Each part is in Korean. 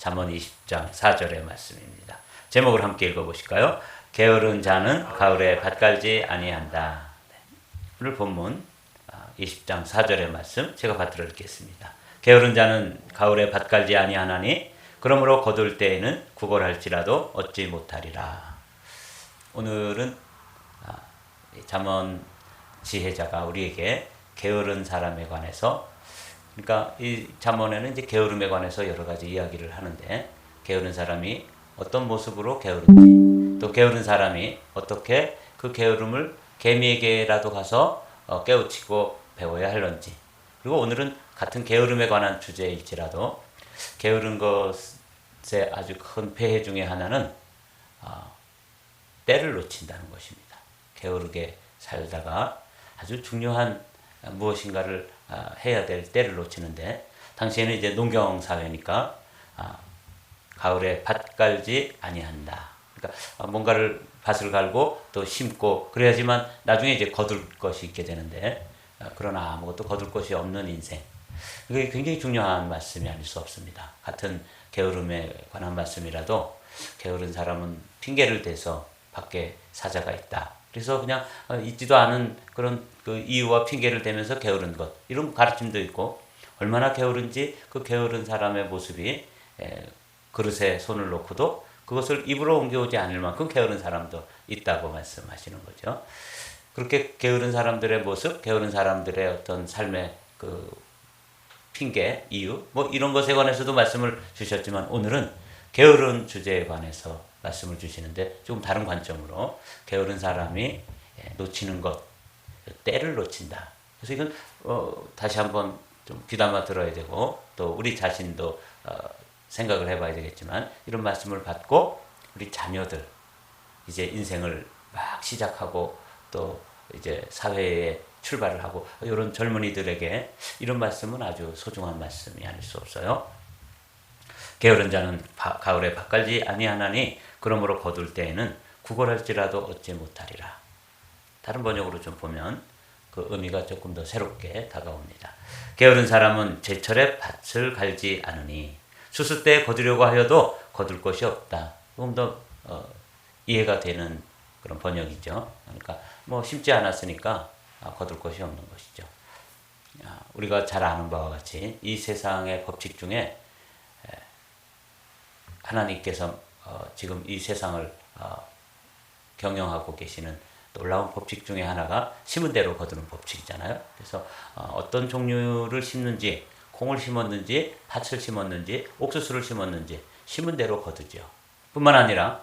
잠언 20장 4절의 말씀입니다. 제목을 함께 읽어보실까요? 게으른 자는 가을에 밭 갈지 아니한다. 오늘 본문 20장 4절의 말씀 제가 받들어 읽겠습니다. 게으른 자는 가을에 밭 갈지 아니하나니 그러므로 거둘 때에는 구걸할지라도 얻지 못하리라. 오늘은 잠언 지혜자가 우리에게 게으른 사람에 관해서, 그러니까 이 잠언에는 이제 게으름에 관해서 여러 가지 이야기를 하는데, 게으른 사람이 어떤 모습으로 게으른지, 또 게으른 사람이 어떻게 그 게으름을 개미에게라도 가서 깨우치고 배워야 할런지, 그리고 오늘은 같은 게으름에 관한 주제일지라도 게으른 것의 아주 큰 폐해 중에 하나는 때를 놓친다는 것입니다. 게으르게 살다가 아주 중요한 무엇인가를 해야 될 때를 놓치는데, 당시에는 이제 농경 사회니까 가을에 밭 갈지 아니한다. 그러니까 뭔가를 밭을 갈고 또 심고 그래야지만 나중에 이제 거둘 것이 있게 되는데, 그러나 아무것도 거둘 것이 없는 인생. 이게 굉장히 중요한 말씀이 아닐 수 없습니다. 같은 게으름에 관한 말씀이라도 게으른 사람은 핑계를 대서 밖에 사자가 있다. 그래서 그냥 있지도 않은 그런 그 이유와 핑계를 대면서 게으른 것, 이런 가르침도 있고, 얼마나 게으른지 그 게으른 사람의 모습이 그릇에 손을 놓고도 그것을 입으로 옮겨오지 않을 만큼 게으른 사람도 있다고 말씀하시는 거죠. 그렇게 게으른 사람들의 모습, 게으른 사람들의 어떤 삶의 그 핑계, 이유, 뭐 이런 것에 관해서도 말씀을 주셨지만, 오늘은 게으른 주제에 관해서 말씀을 주시는데 조금 다른 관점으로, 게으른 사람이 놓치는 것, 때를 놓친다. 그래서 이건 다시 한번 좀 귀담아 들어야 되고, 또 우리 자신도 생각을 해봐야 되겠지만, 이런 말씀을 받고 우리 자녀들 이제 인생을 막 시작하고 또 이제 사회에 출발을 하고 이런 젊은이들에게 이런 말씀은 아주 소중한 말씀이 아닐 수 없어요. 게으른 자는 가을에 밭 갈지 아니하나니 그러므로 거둘 때에는 구걸할지라도 얻지 못하리라. 다른 번역으로 좀 보면 그 의미가 조금 더 새롭게 다가옵니다. 게으른 사람은 제철에 밭을 갈지 않으니 추수 때 거두려고 하여도 거둘 것이 없다. 조금 더 이해가 되는 그런 번역이죠. 그러니까 뭐 심지 않았으니까 거둘 것이 없는 것이죠. 우리가 잘 아는 바와 같이 이 세상의 법칙 중에 하나님께서 지금 이 세상을 경영하고 계시는 놀라운 법칙 중에 하나가 심은 대로 거두는 법칙이잖아요. 그래서 어떤 종류를 심는지, 콩을 심었는지, 팥을 심었는지, 옥수수를 심었는지 심은 대로 거두죠. 뿐만 아니라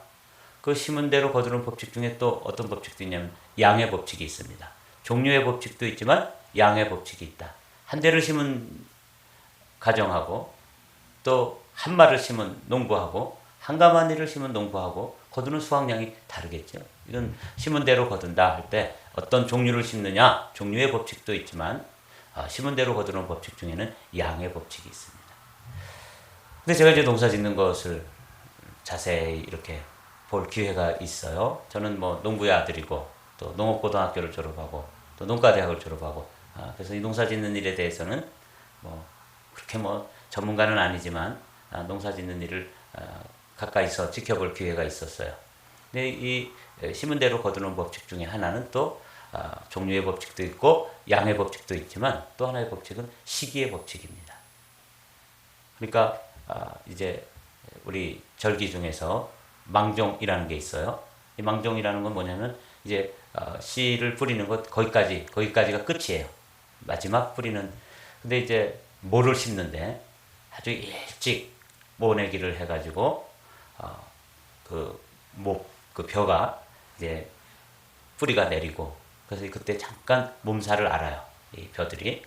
그 심은 대로 거두는 법칙 중에 또 어떤 법칙도 있냐면 양의 법칙이 있습니다. 종류의 법칙도 있지만 양의 법칙이 있다. 한 대를 심은 가정하고 또 한 말을 심은 농부하고 한 가마니를 심은 농부하고 거두는 수확량이 다르겠죠. 이건 심은 대로 거둔다 할 때 어떤 종류를 심느냐, 종류의 법칙도 있지만 심은 대로 거두는 법칙 중에는 양의 법칙이 있습니다. 근데 제가 이제 농사 짓는 것을 자세히 이렇게 볼 기회가 있어요. 저는 뭐 농부의 아들이고 또 농업고등학교를 졸업하고 또 농가대학을 졸업하고, 그래서 이 농사 짓는 일에 대해서는 뭐 그렇게 뭐 전문가는 아니지만 농사 짓는 일을 가까이서 지켜볼 기회가 있었어요. 근데 이 심은 대로 거두는 법칙 중에 하나는 또 종류의 법칙도 있고 양의 법칙도 있지만, 또 하나의 법칙은 시기의 법칙입니다. 그러니까 이제 우리 절기 중에서 망종이라는 게 있어요. 이 망종이라는 건 뭐냐면 이제 씨를 뿌리는 것 거기까지가 끝이에요. 마지막 뿌리는. 근데 이제 모를 심는데 아주 일찍 모내기를 해가지고 그 벼가 이제 뿌리가 내리고, 그래서 그때 잠깐 몸살을 알아요. 이 벼들이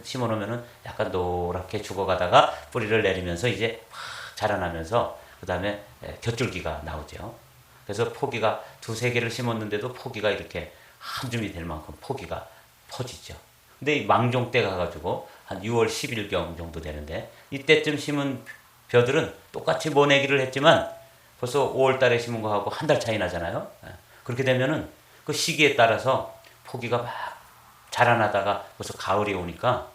심어놓으면은 약간 노랗게 죽어가다가 뿌리를 내리면서 이제 막 자라나면서 그 다음에 겨줄기가 나오죠. 그래서 포기가 두세 개를 심었는데도 포기가 이렇게 한 줌이 될 만큼 포기가 퍼지죠. 근데 이 망종 때 가가지고 한 6월 10일경 정도 되는데, 이때쯤 심은 벼들은 똑같이 모내기를 했지만 벌써 5월 달에 심은 거하고 한 달 차이 나잖아요. 그렇게 되면은 그 시기에 따라서 포기가 막 자라나다가 벌써 가을이 오니까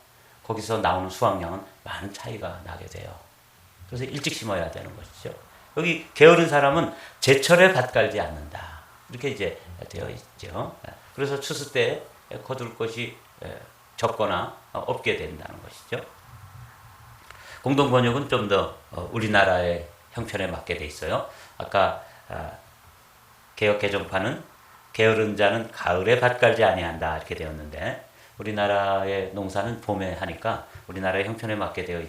거기서 나오는 수확량은 많은 차이가 나게 돼요. 그래서 일찍 심어야 되는 것이죠. 여기 게으른 사람은 제철에 밭 갈지 않는다. 이렇게 이제 되어 있죠. 그래서 추수 때 거둘 것이 적거나 없게 된다는 것이죠. 공동 번역은 좀 더 우리나라의 형편에 맞게 돼 있어요. 아까 개역 개정판은 게으른 자는 가을에 밭 갈지 아니한다 이렇게 되었는데 우리나라의 농사는 봄에 하니까 우리나라의 형편에 맞게 되어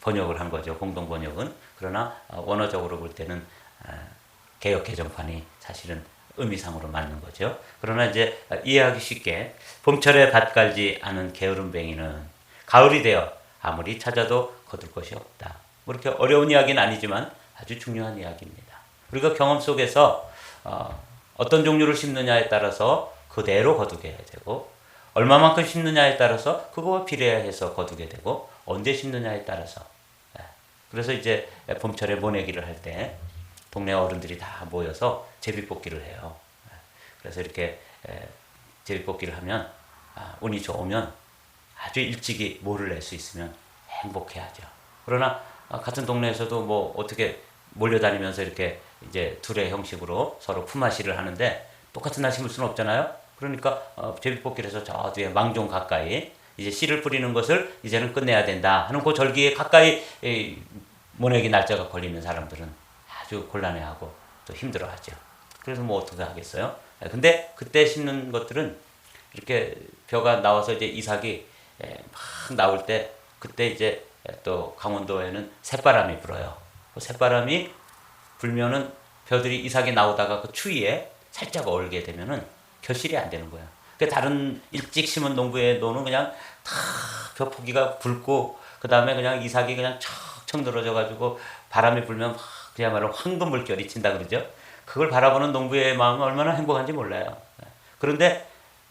번역을 한 거죠. 공동 번역은. 그러나 원어적으로 볼 때는 개역 개정판이 사실은 의미상으로 맞는 거죠. 그러나 이제 이해하기 쉽게 봄철에 밭 갈지 않은 게으름뱅이는 가을이 되어 아무리 찾아도 거둘 것이 없다. 뭐 이렇게 어려운 이야기는 아니지만 아주 중요한 이야기입니다. 우리가 경험 속에서 어떤 종류를 심느냐에 따라서 그대로 거두게 되고 얼마만큼 심느냐에 따라서 그거와 비례해서 거두게 되고 언제 심느냐에 따라서 그래서 이제 봄철에 모내기를 할 때 동네 어른들이 다 모여서 제비뽑기를 해요. 그래서 이렇게 제비뽑기를 하면 운이 좋으면 아주 일찍이 모를 낼 수 있으면 행복해하죠. 그러나 같은 동네에서도 뭐 어떻게 몰려다니면서 이렇게 이제 둘의 형식으로 서로 품앗이를 하는데 똑같은 날 심을 수는 없잖아요. 그러니까 제비뽑기를 해서 저 뒤에 망종 가까이 이제 씨를 뿌리는 것을 이제는 끝내야 된다 하는 그 절기에 가까이 모내기 날짜가 걸리는 사람들은 아주 곤란해하고 또 힘들어하죠. 그래서 뭐 어떻게 하겠어요? 근데 그때 심는 것들은 이렇게 벼가 나와서 이제 이삭이 막 나올 때 그때 이제 또 강원도에는 새바람이 불어요. 그 새바람이 불면은 벼들이 이삭이 나오다가 그 추위에 살짝 얼게 되면은 결실이 안 되는 거야. 그 다른 일찍 심은 농부에도는 그냥 다 벼 포기가 붉고 그 다음에 그냥 이삭이 그냥 척척 늘어져 가지고 바람이 불면 그야말로 황금 물결이 친다 그러죠. 그걸 바라보는 농부의 마음은 얼마나 행복한지 몰라요. 그런데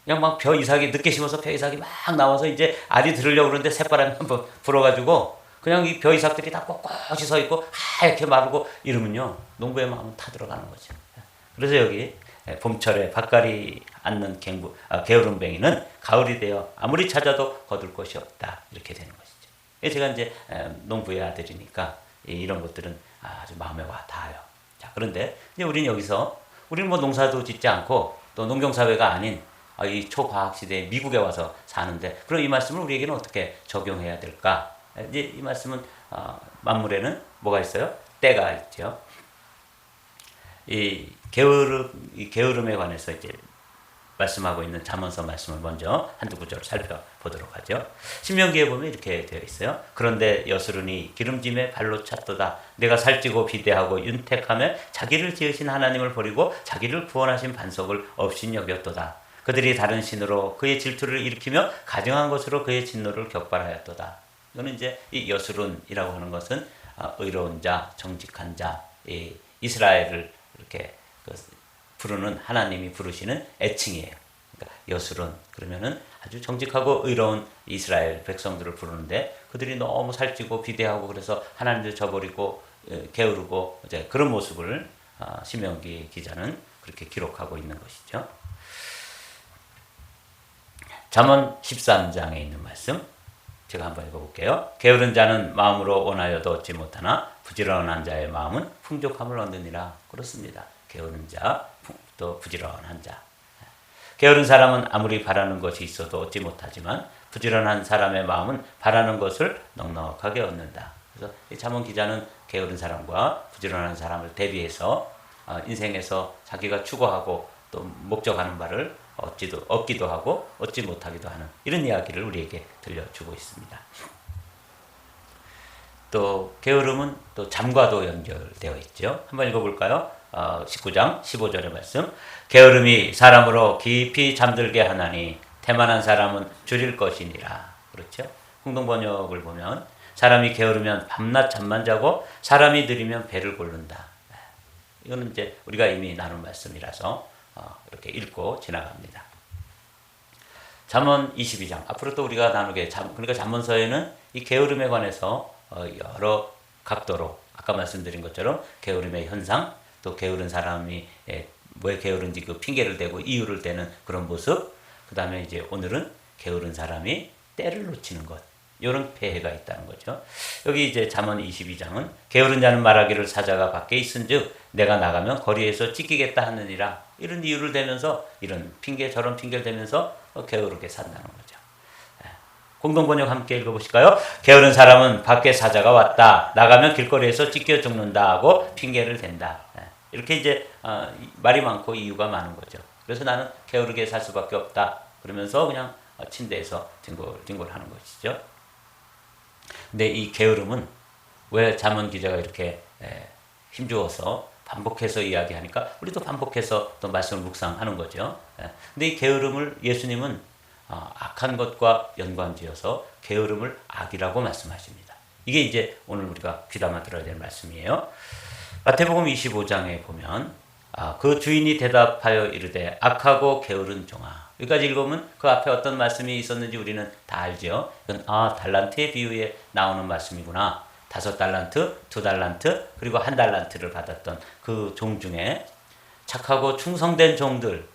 그냥 막 벼 이삭이 늦게 심어서 벼 이삭이 막 나와서 이제 알이 들으려고 그러는데 새바람이 한번 불어가지고 그냥 이 벼 이삭들이 다 꼿꼿이 서 있고 하얗게 마르고 이러면요 농부의 마음은 타들어가는 거죠. 그래서 여기 봄철에 밭갈이 않는 게으름뱅이는 가을이 되어 아무리 찾아도 거둘 것이 없다 이렇게 되는 것이죠. 제가 이제 농부의 아들이니까 이런 것들은 아주 마음에 와 닿아요. 자, 그런데 이제 우리는 뭐 농사도 짓지 않고 또 농경사회가 아닌 이 초과학 시대에 미국에 와서 사는데 그럼 이 말씀을 우리에게는 어떻게 적용해야 될까? 이제 이 말씀은 만물에는 뭐가 있어요? 때가 있죠. 이 게으름에 관해서 이제 말씀하고 있는 잠언서 말씀을 먼저 한두 구절 살펴보도록 하죠. 신명기에 보면 이렇게 되어 있어요. 그런데 여스룬이 기름짐에 발로 찼도다. 내가 살찌고 비대하고 윤택하며 자기를 지으신 하나님을 버리고 자기를 구원하신 반석을 없인 여겼도다. 그들이 다른 신으로 그의 질투를 일으키며 가증한 것으로 그의 진노를 격발하였도다. 이거는 이제 이 여스룬이라고 하는 것은 의로운 자, 정직한 자, 이스라엘을 이렇게 부르는 하나님이 부르시는 애칭이에요. 그러니까 여스룬 그러면은 아주 정직하고 의로운 이스라엘 백성들을 부르는데 그들이 너무 살찌고 비대하고 그래서 하나님을 저버리고 게으르고 이제 그런 모습을 신명기 기자는 그렇게 기록하고 있는 것이죠. 잠언 13장에 있는 말씀 제가 한번 읽어볼게요. 게으른 자는 마음으로 원하여도 얻지 못하나 부지런한 자의 마음은 풍족함을 얻느니라. 그렇습니다. 게으른 자, 또 부지런한 자. 게으른 사람은 아무리 바라는 것이 있어도 얻지 못하지만 부지런한 사람의 마음은 바라는 것을 넉넉하게 얻는다. 그래서 이 잠언 기자는 게으른 사람과 부지런한 사람을 대비해서 인생에서 자기가 추구하고 또 목적하는 바를 얻기도 하고 얻지 못하기도 하는 이런 이야기를 우리에게 들려주고 있습니다. 또 게으름은 또 잠과도 연결되어 있죠. 한번 읽어볼까요? 19장 15절의 말씀. 게으름이 사람으로 깊이 잠들게 하나니 태만한 사람은 줄일 것이니라. 그렇죠? 공동번역을 보면 사람이 게으르면 밤낮 잠만 자고 사람이 느리면 배를 고른다. 이거는 이제 우리가 이미 나눈 말씀이라서 이렇게 읽고 지나갑니다. 잠언 22장 앞으로 또 우리가 나누게 그러니까 잠언서에는 이 게으름에 관해서 여러 각도로 아까 말씀드린 것처럼 게으름의 현상 또 게으른 사람이 왜 게으른지 그 핑계를 대고 이유를 대는 그런 모습 그 다음에 이제 오늘은 게으른 사람이 때를 놓치는 것 이런 폐해가 있다는 거죠. 여기 이제 잠언 22장은 게으른 자는 말하기를 사자가 밖에 있은즉 내가 나가면 거리에서 찢기겠다 하느니라, 이런 이유를 대면서 이런 핑계 저런 핑계를 대면서 게으르게 산다는 거죠. 공동번역 함께 읽어보실까요? 게으른 사람은 밖에 사자가 왔다, 나가면 길거리에서 찢겨 죽는다 하고 핑계를 댄다. 이렇게 이제 말이 많고 이유가 많은 거죠. 그래서 나는 게으르게 살 수밖에 없다 그러면서 그냥 침대에서 뒹굴뒹굴 하는 것이죠. 근데 이 게으름은 왜 잠언 기자가 이렇게 힘주어서 반복해서 이야기하니까 우리도 반복해서 또 말씀을 묵상하는 거죠. 근데 이 게으름을 예수님은 악한 것과 연관지어서 게으름을 악이라고 말씀하십니다. 이게 이제 오늘 우리가 귀담아 들어야 될 말씀이에요. 마태복음 25장에 보면 그 주인이 대답하여 이르되 악하고 게으른 종아, 여기까지 읽으면 그 앞에 어떤 말씀이 있었는지 우리는 다 알죠. 이건 달란트의 비유에 나오는 말씀이구나. 5달란트, 2달란트, 그리고 1달란트를 받았던 그 종 중에 착하고 충성된 종들,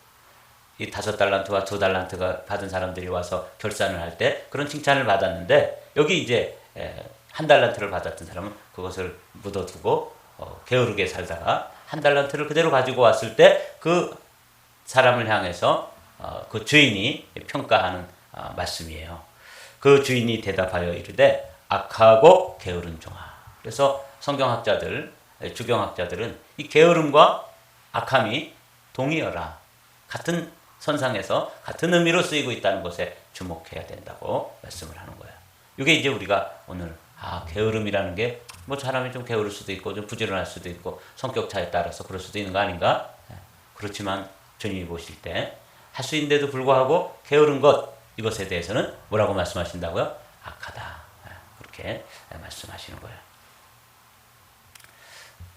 이 5달란트와 2달란트가 받은 사람들이 와서 결산을 할 때 그런 칭찬을 받았는데, 여기 이제 1달란트를 받았던 사람은 그것을 묻어두고 게으르게 살다가 1달란트를 그대로 가지고 왔을 때 그 사람을 향해서 그 주인이 평가하는 말씀이에요. 그 주인이 대답하여 이르되 악하고 게으른 종아. 그래서 성경학자들, 주경학자들은 이 게으름과 악함이 동의어라, 같은 선상에서 같은 의미로 쓰이고 있다는 것에 주목해야 된다고 말씀을 하는 거예요. 이게 이제 우리가 오늘 게으름이라는 게 뭐 사람이 좀 게으를 수도 있고 좀 부지런할 수도 있고 성격 차에 따라서 그럴 수도 있는 거 아닌가? 그렇지만 주님이 보실 때 할 수 있는데도 불구하고 게으른 것, 이것에 대해서는 뭐라고 말씀하신다고요? 악하다. 그렇게 말씀하시는 거예요.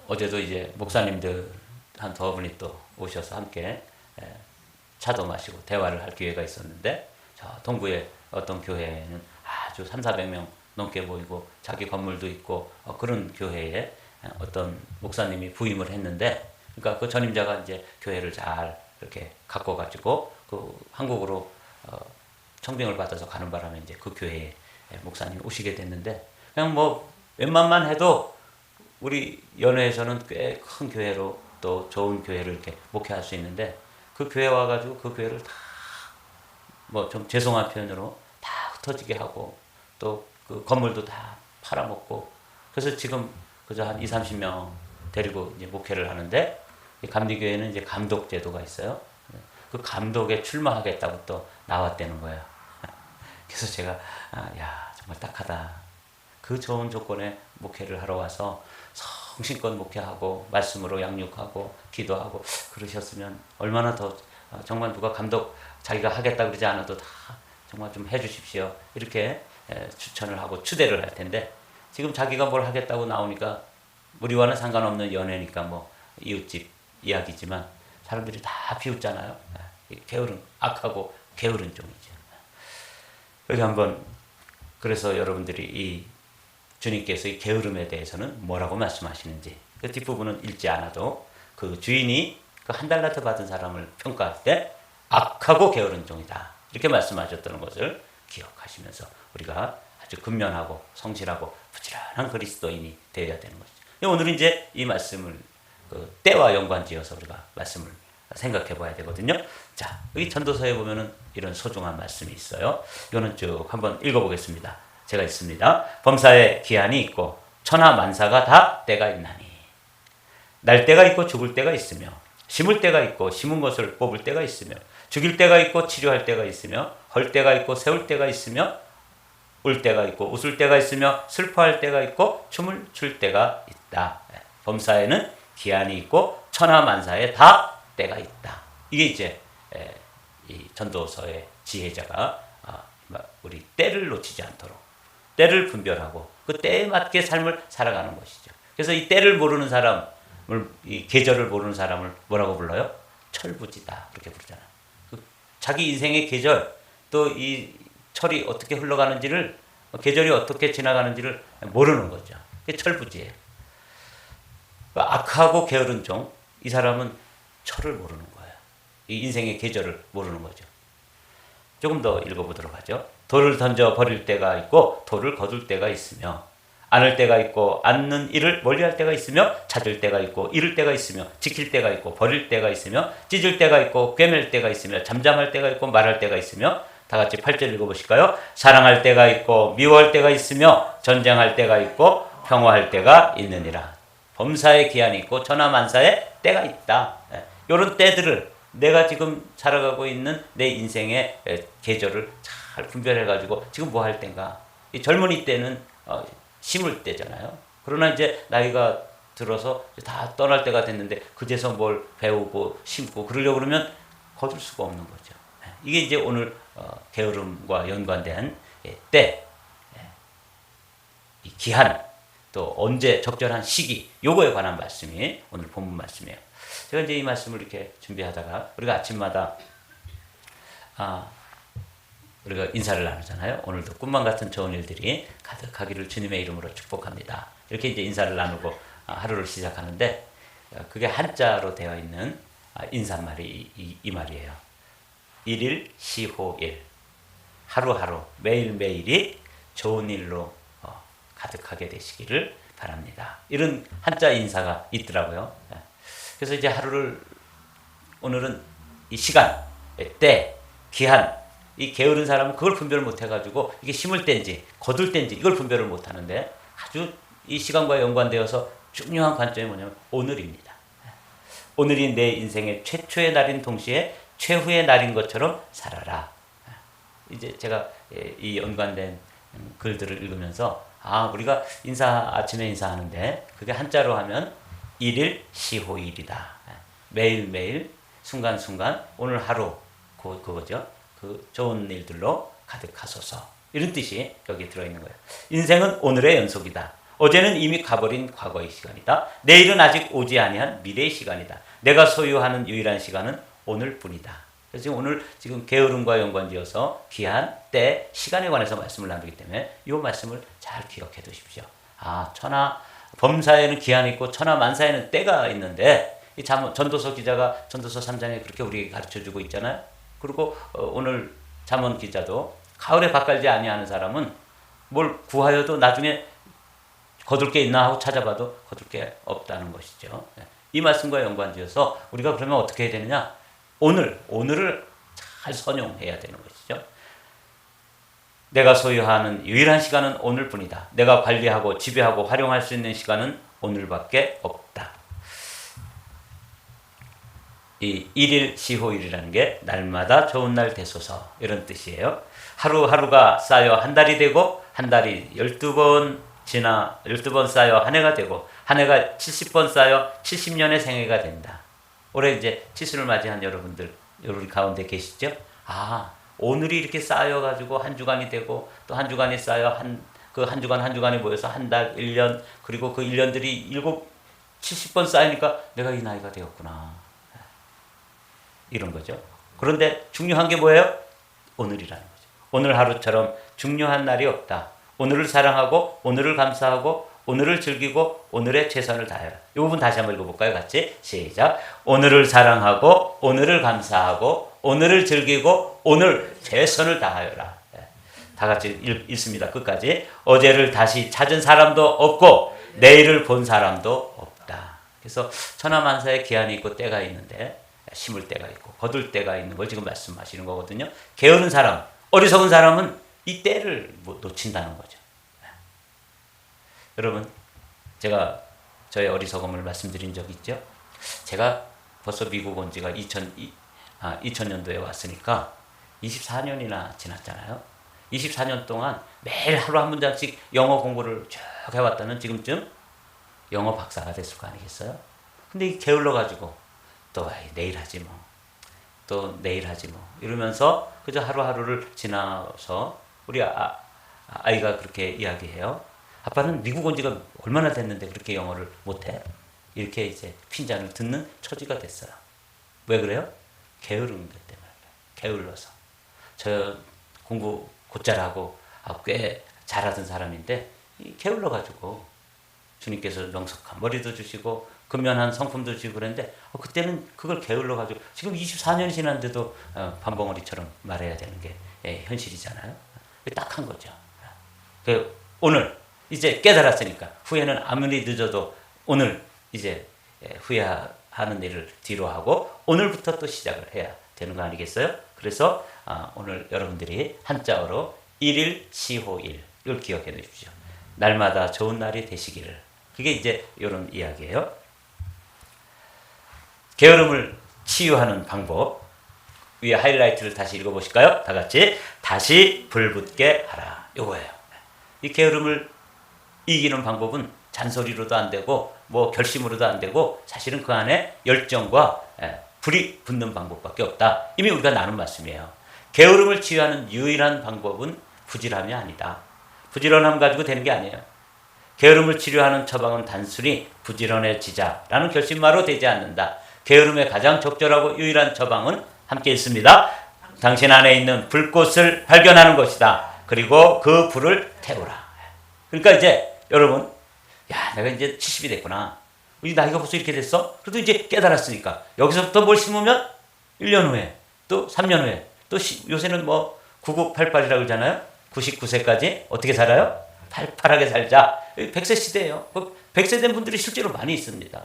어제도 이제 목사님들 한 두 분이 또 오셔서 함께 차도 마시고 대화를 할 기회가 있었는데, 저 동구의 어떤 교회는 아주 300~400명 넘게 모이고 자기 건물도 있고 그런 교회에 어떤 목사님이 부임을 했는데, 그러니까 그 전임자가 이제 교회를 잘 이렇게 갖고 가지고 그 한국으로 청빙을 받아서 가는 바람에 이제 그 교회에 목사님이 오시게 됐는데, 그냥 뭐 웬만만 해도 우리 연회에서는 꽤 큰 교회로 또 좋은 교회를 이렇게 목회할 수 있는데, 그 교회 와가지고 그 교회를 다 뭐 좀 죄송한 표현으로 다 흩어지게 하고 또 그 건물도 다 팔아먹고, 그래서 지금 그저 한 20~30명 데리고 이제 목회를 하는데, 이 감리교회는 이제 감독 제도가 있어요. 그 감독에 출마하겠다고 또 나왔다는 거예요. 그래서 제가 야, 정말 딱하다. 그 좋은 조건에 목회를 하러 와서 성심껏 목회하고 말씀으로 양육하고 기도하고 그러셨으면 얼마나 더 정말 누가 감독 자기가 하겠다 그러지 않아도 다 정말 좀 해주십시오, 이렇게 추천을 하고 추대를 할 텐데, 지금 자기가 뭘 하겠다고 나오니까 우리와는 상관없는 연애니까 뭐 이웃집 이야기지만 사람들이 다 비웃잖아요. 게으른, 악하고 게으른 종이죠. 여기 한번, 그래서 여러분들이 이 주님께서 이 게으름에 대해서는 뭐라고 말씀하시는지 그 뒷부분은 읽지 않아도 그 주인이 그 1달란트 받은 사람을 평가할 때 악하고 게으른 종이다, 이렇게 말씀하셨다는 것을 기억하시면서 우리가 아주 근면하고 성실하고 부지런한 그리스도인이 되어야 되는 것이죠. 오늘은 이제 이 말씀을 그 때와 연관지어서 우리가 말씀을 생각해 봐야 되거든요. 자, 여기 전도서에 보면은 이런 소중한 말씀이 있어요. 이거는 쭉 한번 읽어보겠습니다. 제가 있습니다. 범사에 기한이 있고 천하 만사가 다 때가 있나니, 날 때가 있고 죽을 때가 있으며, 심을 때가 있고 심은 것을 뽑을 때가 있으며, 죽일 때가 있고 치료할 때가 있으며, 헐 때가 있고 세울 때가 있으며, 울 때가 있고 웃을 때가 있으며, 슬퍼할 때가 있고 춤을 출 때가 있다. 범사에는 기한이 있고 천하 만사에 다 때가 있다. 이게 이제 이 전도서의 지혜자가 우리 때를 놓치지 않도록 때를 분별하고 그 때에 맞게 삶을 살아가는 것이죠. 그래서 이 때를 모르는 사람을, 이 계절을 모르는 사람을 뭐라고 불러요? 철부지다, 그렇게 부르잖아요. 자기 인생의 계절, 또 이 철이 어떻게 흘러가는지를, 계절이 어떻게 지나가는지를 모르는 거죠. 그게 철부지예요. 악하고 게으른 종, 이 사람은 철을 모르는 거예요. 이 인생의 계절을 모르는 거죠. 조금 더 읽어보도록 하죠. 돌을 던져 버릴 때가 있고 돌을 거둘 때가 있으며 안을 때가 있고 않는 일을 멀리할 때가 있으며 찾을 때가 있고 잃을 때가 있으며 지킬 때가 있고 버릴 때가 있으며 찢을 때가 있고 꿰맬 때가 있으며 잠잠할 때가 있고 말할 때가 있으며 다 같이 8절 읽어보실까요? 사랑할 때가 있고 미워할 때가 있으며 전쟁할 때가 있고 평화할 때가 있느니라. 범사의 기한이 있고 천하만사의 때가 있다. 이런 때들을 내가 지금 살아가고 있는 내 인생의 계절을 잘 분별해가지고 지금 뭐 할 때인가. 이 젊은이 때는 심을 때잖아요. 그러나 이제 나이가 들어서 다 떠날 때가 됐는데 그제서 뭘 배우고 심고 그러려고 그러면 거둘 수가 없는 거죠. 이게 이제 오늘 게으름과 연관된 때, 기한, 또 언제 적절한 시기, 요거에 관한 말씀이 오늘 본문 말씀이에요. 제가 이제 이 말씀을 이렇게 준비하다가 우리가 아침마다 우리가 인사를 나누잖아요. 오늘도 꿈만 같은 좋은 일들이 가득하기를 주님의 이름으로 축복합니다. 이렇게 이제 인사를 나누고 하루를 시작하는데 그게 한자로 되어 있는 인사말이 이 말이에요. 일일 시호일, 하루하루 매일매일이 좋은 일로 가득하게 되시기를 바랍니다. 이런 한자 인사가 있더라고요. 그래서 이제 하루를 오늘은 이 시간, 때, 기한, 이 게으른 사람은 그걸 분별을 못 해가지고 이게 심을 때인지 거둘 때인지 이걸 분별을 못 하는데 아주 이 시간과 연관되어서 중요한 관점이 뭐냐면 오늘입니다. 오늘이 내 인생의 최초의 날인 동시에 최후의 날인 것처럼 살아라. 이제 제가 이 연관된 글들을 읽으면서 우리가 아침에 인사하는데 그게 한자로 하면 일일 시호일이다. 매일매일 순간순간 오늘 하루 그거죠. 그 좋은 일들로 가득하소서. 이런 뜻이 여기 들어있는 거예요. 인생은 오늘의 연속이다. 어제는 이미 가버린 과거의 시간이다. 내일은 아직 오지 아니한 미래의 시간이다. 내가 소유하는 유일한 시간은 오늘뿐이다. 그래서 지금 오늘 게으름과 연관지어서 기한, 때, 시간에 관해서 말씀을 나누기 때문에 이 말씀을 잘 기억해 두십시오. 범사에는 기한이 있고 천하만사에는 때가 있는데 이 전도서 기자가 전도서 3장에 그렇게 우리에게 가르쳐주고 있잖아요. 그리고 오늘 잠언 기자도 가을에 밭갈지 아니하는 사람은 뭘 구하여도 나중에 거둘 게 있나 하고 찾아봐도 거둘 게 없다는 것이죠. 이 말씀과 연관지어서 우리가 그러면 어떻게 해야 되느냐? 오늘을 잘 선용해야 되는 것이죠. 내가 소유하는 유일한 시간은 오늘뿐이다. 내가 관리하고 지배하고 활용할 수 있는 시간은 오늘밖에 없다. 이 일일 시호일이라는 게 날마다 좋은 날 되소서 이런 뜻이에요. 하루하루가 쌓여 한 달이 되고 한 달이 12번 지나 12번 쌓여 한 해가 되고 한 해가 70번 쌓여 70년의 생애가 된다. 올해 이제 칠순을 맞이한 여러분들 여러분 가운데 계시죠? 오늘이 이렇게 쌓여가지고 한 주간이 되고 또 한 주간이 쌓여 한 주간 한 주간이 모여서 한 달, 1년 그리고 그 1년들이 70번 쌓이니까 내가 이 나이가 되었구나. 이런 거죠. 그런데 중요한 게 뭐예요? 오늘이라는 거죠. 오늘 하루처럼 중요한 날이 없다. 오늘을 사랑하고 오늘을 감사하고 오늘을 즐기고 오늘의 최선을 다해라. 이 부분 다시 한번 읽어볼까요? 같이 시작. 오늘을 사랑하고 오늘을 감사하고 오늘을 즐기고 오늘 최선을 다하여라. 다 같이 읽습니다. 끝까지. 어제를 다시 찾은 사람도 없고 내일을 본 사람도 없다. 그래서 천하만사의 기한이 있고 때가 있는데 심을 때가 있고 거둘 때가 있는 걸 지금 말씀하시는 거거든요. 게으른 사람, 어리석은 사람은 이 때를 놓친다는 거죠. 여러분, 제가 저의 어리석음을 말씀드린 적 있죠? 제가 벌써 미국 온 지가 2000년도에 왔으니까 24년이나 지났잖아요. 24년 동안 매일 하루 한 문장씩 영어 공부를 쭉 해왔다는 지금쯤 영어 박사가 됐을 거 아니겠어요? 근데 이 게을러가지고 또 내일 하지 뭐, 또 내일 하지 뭐 이러면서 그저 하루하루를 지나서 우리 아이가 그렇게 이야기해요. 아빠는 미국 온 지가 얼마나 됐는데 그렇게 영어를 못해? 이렇게 이제 핀잔을 듣는 처지가 됐어요. 왜 그래요? 게으른 것 때문에. 게을러서. 저 공부 곧잘 하고 꽤 잘하던 사람인데 게을러가지고 주님께서 명석한 머리도 주시고 근면한 성품도 주시고 그랬는데 그때는 그걸 게을러가지고 지금 24년이 지났는데도 반벙어리처럼 말해야 되는 게 현실이잖아요. 딱 한 거죠. 오늘 이제 깨달았으니까 후회는 아무리 늦어도 오늘 이제 후회하는 일을 뒤로 하고 오늘부터 또 시작을 해야 되는 거 아니겠어요? 그래서 오늘 여러분들이 한자어로 1일 시호일 이걸 기억해 두십시오. 날마다 좋은 날이 되시기를. 그게 이제 이런 이야기예요. 게으름을 치유하는 방법. 위에 하이라이트를 다시 읽어보실까요? 다 같이. 다시 불붙게 하라. 요거예요. 이 게으름을 이기는 방법은 잔소리로도 안 되고 뭐 결심으로도 안 되고 사실은 그 안에 열정과 불이 붙는 방법밖에 없다. 이미 우리가 나눈 말씀이에요. 게으름을 치유하는 유일한 방법은 부지런함이 아니다. 부지런함 가지고 되는 게 아니에요. 게으름을 치료하는 처방은 단순히 부지런해지자라는 결심만으로 되지 않는다. 게으름의 가장 적절하고 유일한 처방은 함께 있습니다. 당신 안에 있는 불꽃을 발견하는 것이다. 그리고 그 불을 태우라. 그러니까 이제 여러분, 야, 내가 이제 70이 됐구나. 우리 나이가 벌써 이렇게 됐어? 그래도 이제 깨달았으니까 여기서부터 뭘 심으면 1년 후에 또 3년 후에 또 요새는 뭐 9988이라고 그러잖아요. 99세까지 어떻게 살아요? 팔팔하게 살자. 100세 시대예요. 100세 된 분들이 실제로 많이 있습니다.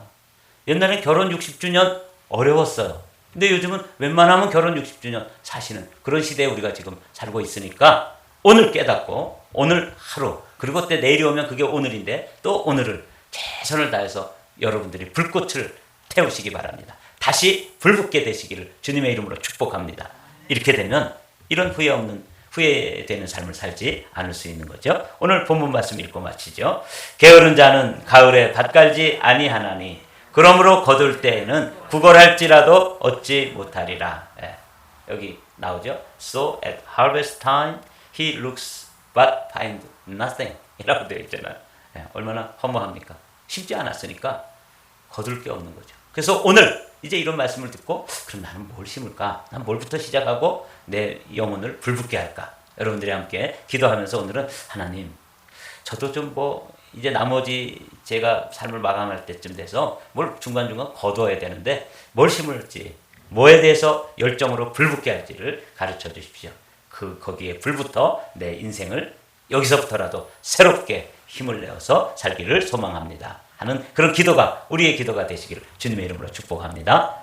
옛날엔 결혼 60주년 어려웠어요. 근데 요즘은 웬만하면 결혼 60주년 사시는 그런 시대에 우리가 지금 살고 있으니까 오늘 깨닫고 오늘 하루 그리고 또 내일이 오면 그게 오늘인데 또 오늘을 최선을 다해서 여러분들이 불꽃을 태우시기 바랍니다. 다시 불붙게 되시기를 주님의 이름으로 축복합니다. 이렇게 되면 이런 후회되는 삶을 살지 않을 수 있는 거죠. 오늘 본문 말씀 읽고 마치죠. 게으른 자는 가을에 밭 갈지 아니하나니 그러므로 거둘 때에는 구걸할지라도 얻지 못하리라. 여기 나오죠. So at harvest time he looks but find nothing 이라고 되어 있잖아요. 얼마나 허무합니까? 쉽지 않았으니까 거둘 게 없는 거죠. 그래서 오늘 이제 이런 말씀을 듣고 그럼 나는 뭘 심을까? 난 뭘부터 시작하고 내 영혼을 불붙게 할까? 여러분들이 함께 기도하면서 오늘은 하나님, 저도 좀 이제 나머지 제가 삶을 마감할 때쯤 돼서 뭘 중간중간 거둬야 되는데 뭘 심을지, 뭐에 대해서 열정으로 불붙게 할지를 가르쳐 주십시오. 거기에 불부터 내 인생을 여기서부터라도 새롭게 힘을 내어서 살기를 소망합니다. 하는 그런 기도가 우리의 기도가 되시기를 주님의 이름으로 축복합니다.